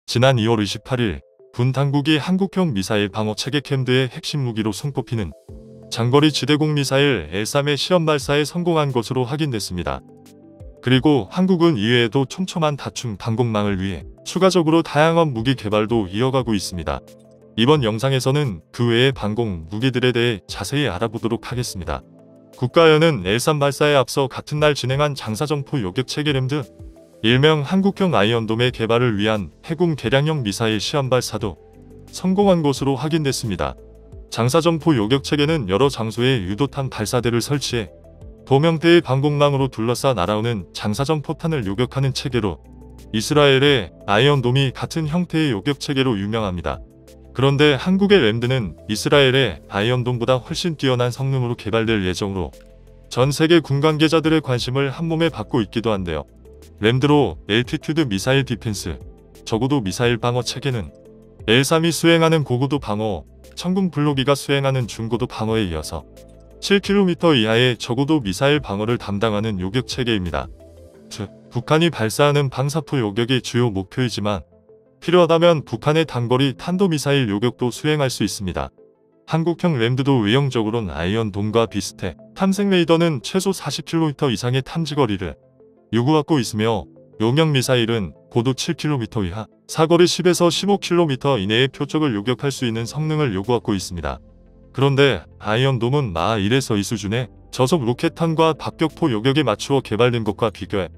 지난 2월 28일 군 당국이 한국형 미사일 방어 체계 캠드의 핵심 무기로 손꼽히는 장거리 지대공 미사일 L3의 시험 발사에 성공한 것으로 확인됐습니다. 그리고 한국은 이외에도 촘촘한 다중 방공망을 위해 추가적으로 다양한 무기 개발도 이어가고 있습니다. 이번 영상에서는 그 외의 방공 무기들에 대해 자세히 알아보도록 하겠습니다. 국가연은 L3 발사에 앞서 같은 날 진행한 장사정포 요격체계 램드, 일명 한국형 아이언돔의 개발을 위한 해군 개량형 미사일 시험 발사도 성공한 것으로 확인됐습니다. 장사정포 요격체계는 여러 장소에 유도탄 발사대를 설치해 돔 형태의 방공망으로 둘러싸 날아오는 장사정 포탄을 요격하는 체계로 이스라엘의 아이언돔이 같은 형태의 요격체계로 유명합니다. 그런데 한국의 램드는 이스라엘의 아이언돔보다 훨씬 뛰어난 성능으로 개발될 예정으로 전 세계 군 관계자들의 관심을 한몸에 받고 있기도 한데요. 램드로 엘티튜드 미사일 디펜스, 저고도 미사일 방어 체계는 L3이 수행하는 고고도 방어, 천군 블로기가 수행하는 중고도 방어에 이어서 7km 이하의 저고도 미사일 방어를 담당하는 요격 체계입니다. 즉, 북한이 발사하는 방사포 요격이 주요 목표이지만 필요하다면 북한의 단거리 탄도미사일 요격도 수행할 수 있습니다. 한국형 램드도 외형적으로는 아이언돔과 비슷해 탐색 레이더는 최소 40km 이상의 탐지거리를 요구하고 있으며 용형 미사일은 고도 7km 이하, 사거리 10에서 15km 이내의 표적을 요격할 수 있는 성능을 요구하고 있습니다. 그런데 아이언돔은 마 1에서 2 수준의 저속 로켓탄과 박격포 요격에 맞추어 개발된 것과 비교해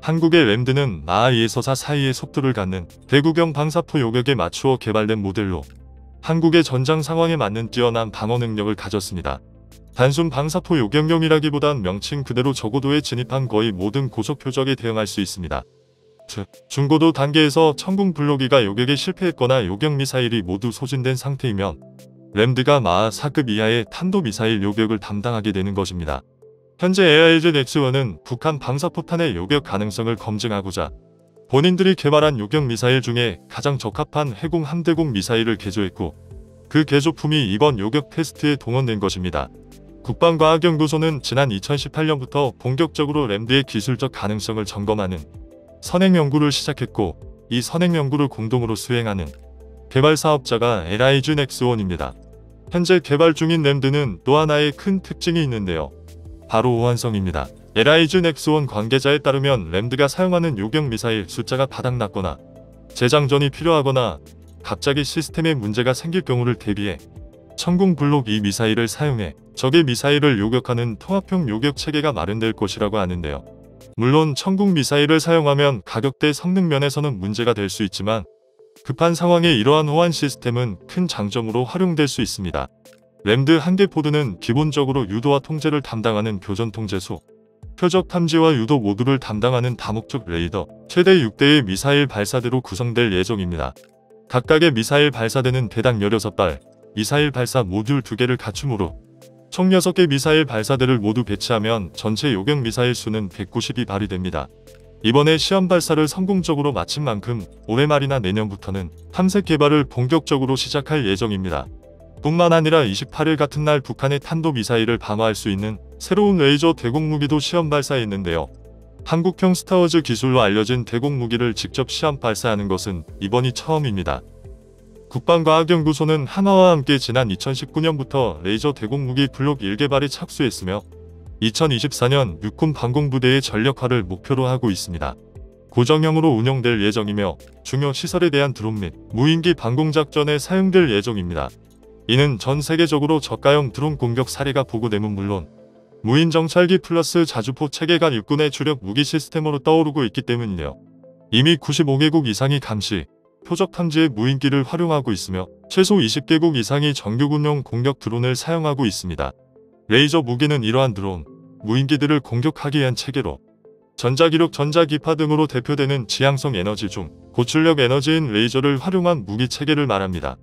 한국의 램드는 마 2에서 4 사이의 속도를 갖는 대구경 방사포 요격에 맞추어 개발된 모델로 한국의 전장 상황에 맞는 뛰어난 방어 능력을 가졌습니다. 단순 방사포 요격용이라기보단 명칭 그대로 저고도에 진입한 거의 모든 고속 표적에 대응할 수 있습니다. 즉, 중고도 단계에서 천군 블로기가 요격에 실패했거나 요격 미사일이 모두 소진된 상태이면 램드가 마 4급 이하의 탄도미사일 요격을 담당하게 되는 것입니다. 현재 AIZ X1은 북한 방사포탄의 요격 가능성을 검증하고자 본인들이 개발한 요격 미사일 중에 가장 적합한 해공 함대공 미사일을 개조했고 그 개조품이 이번 요격 테스트에 동원된 것입니다. 국방과학연구소는 지난 2018년부터 본격적으로 램드의 기술적 가능성을 점검하는 선행 연구를 시작했고 이 선행 연구를 공동으로 수행하는 개발 사업자가 LIG X1입니다. 현재 개발 중인 램드는 또 하나의 큰 특징이 있는데요. 바로 호환성입니다. LIG X1 관계자에 따르면 램드가 사용하는 요격 미사일 숫자가 바닥났거나 재장전이 필요하거나 갑자기 시스템에 문제가 생길 경우를 대비해 천궁 블록 2 미사일을 사용해 적의 미사일을 요격하는 통합형 요격 체계가 마련될 것이라고 하는데요. 물론 천궁 미사일을 사용하면 가격대 성능 면에서는 문제가 될 수 있지만 급한 상황에 이러한 호환 시스템은 큰 장점으로 활용될 수 있습니다. 램드 한개 포드는 기본적으로 유도와 통제를 담당하는 교전 통제소, 표적 탐지와 유도 모두를 담당하는 다목적 레이더, 최대 6대의 미사일 발사대로 구성될 예정입니다. 각각의 미사일 발사대는 대당 16발, 미사일 발사 모듈 2개를 갖추므로 총 6개 미사일 발사대를 모두 배치하면 전체 요격 미사일 수는 192발이 됩니다. 이번에 시험 발사를 성공적으로 마친 만큼 올해 말이나 내년부터는 탐색 개발을 본격적으로 시작할 예정입니다. 뿐만 아니라 28일 같은 날 북한의 탄도미사일을 방어할 수 있는 새로운 레이저 대공무기도 시험 발사했는데요. 한국형 스타워즈 기술로 알려진 대공무기를 직접 시험 발사하는 것은 이번이 처음입니다. 국방과학연구소는 한화와 함께 지난 2019년부터 레이저 대공무기 블록 1개발에 착수했으며 2024년 육군 방공부대의 전력화를 목표로 하고 있습니다. 고정형으로 운영될 예정이며 중요 시설에 대한 드론 및 무인기 방공작전에 사용될 예정입니다. 이는 전 세계적으로 저가형 드론 공격 사례가 보고됨은 물론 무인 정찰기 플러스 자주포 체계가 육군의 주력 무기 시스템으로 떠오르고 있기 때문이네요. 이미 95개국 이상이 감시, 표적 탐지에 무인기를 활용하고 있으며 최소 20개국 이상이 정규군용 공격 드론을 사용하고 있습니다. 레이저 무기는 이러한 드론, 무인기들을 공격하기 위한 체계로 전자기력, 전자기파 등으로 대표되는 지향성 에너지 중 고출력 에너지인 레이저를 활용한 무기 체계를 말합니다.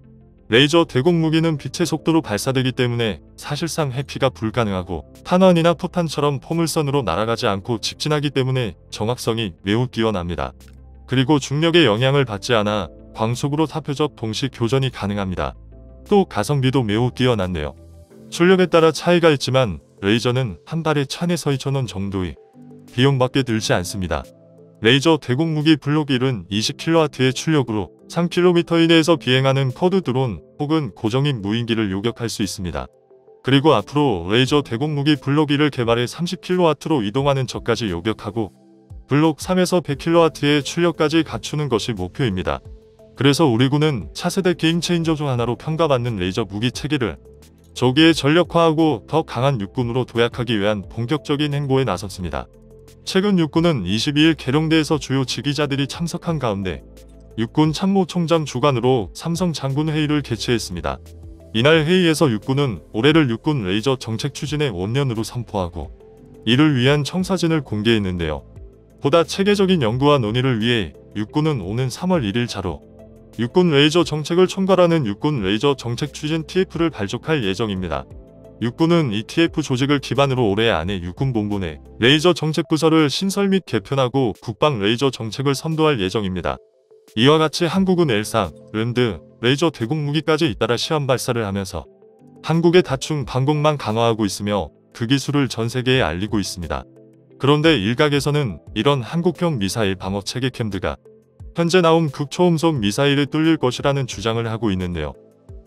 레이저 대공무기는 빛의 속도로 발사되기 때문에 사실상 회피가 불가능하고 탄환이나 포탄처럼 포물선으로 날아가지 않고 직진하기 때문에 정확성이 매우 뛰어납니다. 그리고 중력의 영향을 받지 않아 광속으로 타표적 동시 교전이 가능합니다. 또 가성비도 매우 뛰어난데요. 출력에 따라 차이가 있지만 레이저는 한 발에 1000에서 2000원 정도의 비용밖에 들지 않습니다. 레이저 대공무기 블록 1은 20kW의 출력으로 3km 이내에서 비행하는 쿼드 드론 혹은 고정인 무인기를 요격할 수 있습니다. 그리고 앞으로 레이저 대공무기 블록 2를 개발해 30kW로 이동하는 적까지 요격하고 블록 3에서 100kW의 출력까지 갖추는 것이 목표입니다. 그래서 우리 군은 차세대 게임체인저 중 하나로 평가받는 레이저 무기 체계를 조기에 전력화하고 더 강한 육군으로 도약하기 위한 본격적인 행보에 나섰습니다. 최근 육군은 22일 계룡대에서 주요 지휘자들이 참석한 가운데 육군 참모총장 주관으로 삼성 장군 회의를 개최했습니다. 이날 회의에서 육군은 올해를 육군 레이저 정책 추진의 원년으로 선포하고 이를 위한 청사진을 공개했는데요. 보다 체계적인 연구와 논의를 위해 육군은 오는 3월 1일자로 육군 레이저 정책을 총괄하는 육군 레이저 정책 추진 TF를 발족할 예정입니다. 육군은 이 TF 조직을 기반으로 올해 안에 육군본부 내 레이저 정책부서를 신설 및 개편하고 국방 레이저 정책을 선도할 예정입니다. 이와 같이 한국은 L3, 램드, 레이저 대공무기까지 잇따라 시험 발사를 하면서 한국의 다중 방공망 강화하고 있으며 그 기술을 전 세계에 알리고 있습니다. 그런데 일각에서는 이런 한국형 미사일 방어체계 캠드가 현재 나온 극초음속 미사일을 뚫릴 것이라는 주장을 하고 있는데요.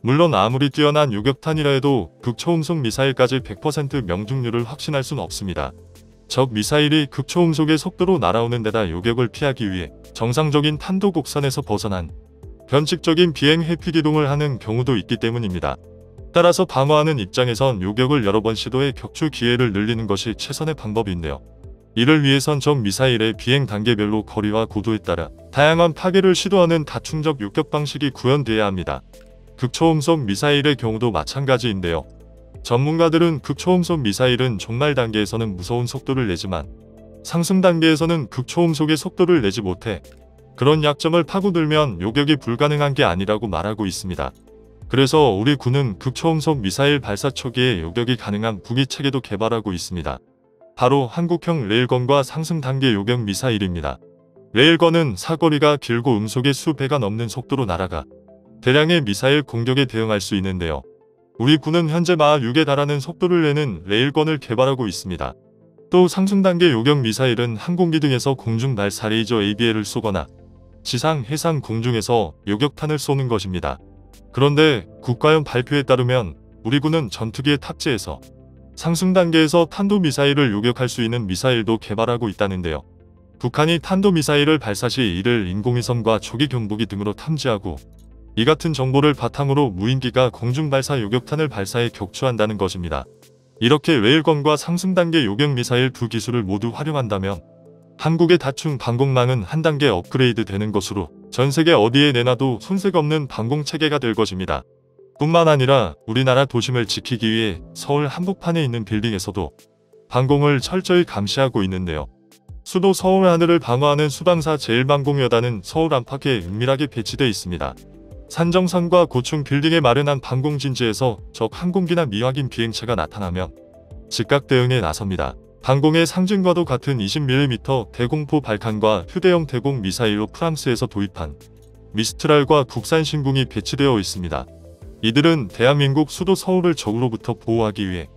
물론 아무리 뛰어난 요격탄이라 해도 극초음속 미사일까지 100% 명중률을 확신할 순 없습니다. 적 미사일이 극초음속의 속도로 날아오는 데다 요격을 피하기 위해 정상적인 탄도 곡선에서 벗어난 변칙적인 비행 회피 기동을 하는 경우도 있기 때문입니다. 따라서 방어하는 입장에선 요격을 여러 번 시도해 격추 기회를 늘리는 것이 최선의 방법인데요. 이를 위해선 적 미사일의 비행 단계별로 거리와 고도에 따라 다양한 파괴를 시도하는 다중적 요격 방식이 구현돼야 합니다. 극초음속 미사일의 경우도 마찬가지인데요. 전문가들은 극초음속 미사일은 종말 단계에서는 무서운 속도를 내지만 상승 단계에서는 극초음속의 속도를 내지 못해 그런 약점을 파고들면 요격이 불가능한 게 아니라고 말하고 있습니다. 그래서 우리 군은 극초음속 미사일 발사 초기에 요격이 가능한 무기 체계도 개발하고 있습니다. 바로 한국형 레일건과 상승 단계 요격 미사일입니다. 레일건은 사거리가 길고 음속의 수배가 넘는 속도로 날아가 대량의 미사일 공격에 대응할 수 있는데요. 우리 군은 현재 마하 6에 달하는 속도를 내는 레일건을 개발하고 있습니다. 또 상승 단계 요격 미사일은 항공기 등에서 공중 발사 레이저 ABL을 쏘거나 지상, 해상, 공중에서 요격탄을 쏘는 것입니다. 그런데 국가연 발표에 따르면 우리 군은 전투기에 탑재해서 상승 단계에서 탄도미사일을 요격할 수 있는 미사일도 개발하고 있다는데요. 북한이 탄도미사일을 발사 시 이를 인공위성과 조기 경보기 등으로 탐지하고 이 같은 정보를 바탕으로 무인기가 공중발사 요격탄을 발사해 격추한다는 것입니다. 이렇게 레일건과 상승 단계 요격 미사일 두 기술을 모두 활용한다면 한국의 다중 방공망은 한 단계 업그레이드 되는 것으로 전 세계 어디에 내놔도 손색 없는 방공체계가 될 것입니다. 뿐만 아니라 우리나라 도심을 지키기 위해 서울 한복판에 있는 빌딩에서도 방공을 철저히 감시하고 있는데요. 수도 서울 하늘을 방어하는 수방사 제1방공여단은 서울 안팎에 은밀하게 배치되어 있습니다. 산정선과 고층 빌딩에 마련한 방공진지에서 적 항공기나 미확인 비행체가 나타나면 즉각 대응에 나섭니다. 방공의 상징과도 같은 20mm 대공포 발칸과 휴대용 대공 미사일로 프랑스에서 도입한 미스트랄과 국산 신궁이 배치되어 있습니다. 이들은 대한민국 수도 서울을 적으로부터 보호하기 위해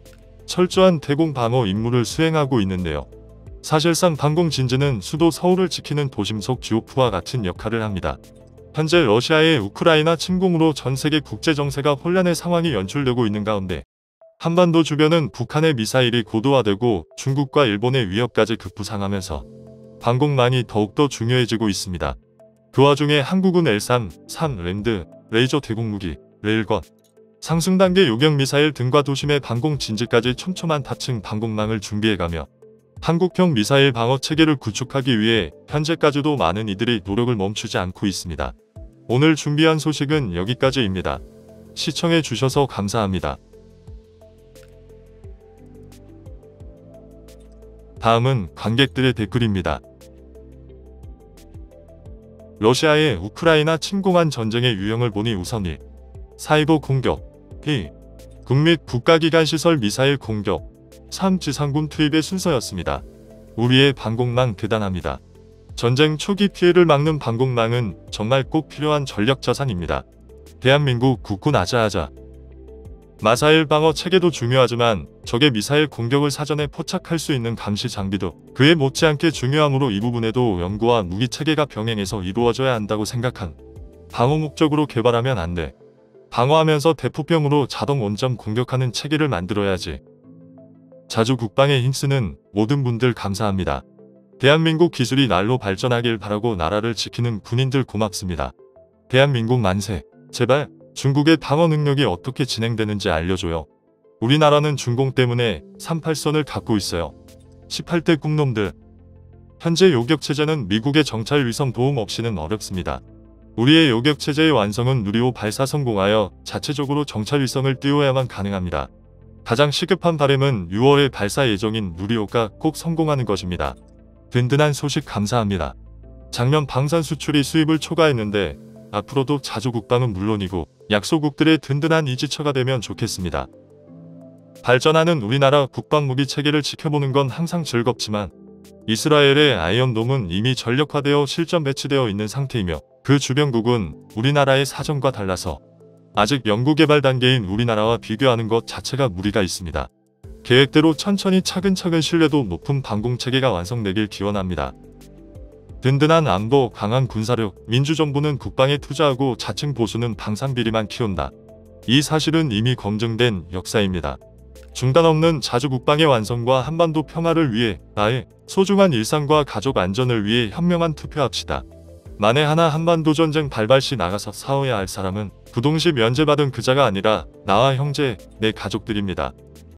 철저한 대공 방어 임무를 수행하고 있는데요. 사실상 방공진지는 수도 서울을 지키는 도심 속 지오프와 같은 역할을 합니다. 현재 러시아의 우크라이나 침공으로 전 세계 국제정세가 혼란의 상황이 연출되고 있는 가운데 한반도 주변은 북한의 미사일이 고도화되고 중국과 일본의 위협까지 급부상하면서 방공망이 더욱더 중요해지고 있습니다. 그 와중에 한국은 L3, 3, 램드, 레이저 대공무기, 레일건, 상승 단계 요격 미사일 등과 도심의 방공 진지까지 촘촘한 다층 방공망을 준비해가며 한국형 미사일 방어 체계를 구축하기 위해 현재까지도 많은 이들이 노력을 멈추지 않고 있습니다. 오늘 준비한 소식은 여기까지입니다. 시청해 주셔서 감사합니다. 다음은 관객들의 댓글입니다. 러시아의 우크라이나 침공한 전쟁의 유형을 보니 우선 1. 사이버 공격 2. 국및 국가기관 시설 미사일 공격 3. 지상군 투입의 순서였습니다. 우리의 방공망 대단합니다. 전쟁 초기 피해를 막는 방공망은 정말 꼭 필요한 전력자산입니다. 대한민국 국군 아자아자. 마사일 방어 체계도 중요하지만 적의 미사일 공격을 사전에 포착할 수 있는 감시 장비도 그에 못지않게 중요하므로 이 부분에도 연구와 무기 체계가 병행해서 이루어져야 한다고 생각한 방어 목적으로 개발하면 안 돼. 방어하면서 대포병으로 자동 원점 공격하는 체계를 만들어야지. 자주 국방에 힘쓰는 모든 분들 감사합니다. 대한민국 기술이 날로 발전하길 바라고 나라를 지키는 군인들 고맙습니다. 대한민국 만세. 제발 중국의 방어 능력이 어떻게 진행되는지 알려줘요. 우리나라는 중공 때문에 38선을 갖고 있어요. 18대 꿈놈들. 현재 요격체제는 미국의 정찰 위성 도움 없이는 어렵습니다. 우리의 요격체제의 완성은 누리호 발사 성공하여 자체적으로 정찰 위성을 띄워야만 가능합니다. 가장 시급한 바람은 6월에 발사 예정인 누리호가 꼭 성공하는 것입니다. 든든한 소식 감사합니다. 작년 방산 수출이 수입을 초과했는데 앞으로도 자주 국방은 물론이고 약소국들의 든든한 이지처가 되면 좋겠습니다. 발전하는 우리나라 국방무기 체계를 지켜보는 건 항상 즐겁지만 이스라엘의 아이언돔은 이미 전력화되어 실전 배치되어 있는 상태이며 그 주변국은 우리나라의 사정과 달라서 아직 연구개발 단계인 우리나라와 비교하는 것 자체가 무리가 있습니다. 계획대로 천천히 차근차근 신뢰도 높은 방공체계가 완성되길 기원합니다. 든든한 안보, 강한 군사력, 민주정부는 국방에 투자하고 자층 보수는 방산비리만 키운다. 이 사실은 이미 검증된 역사입니다. 중단 없는 자주 국방의 완성과 한반도 평화를 위해 나의 소중한 일상과 가족 안전을 위해 현명한 투표합시다. 만에 하나 한반도 전쟁 발발 시 나가서 싸워야 할 사람은 부동시 면제받은 그자가 아니라 나와 형제, 내 가족들입니다.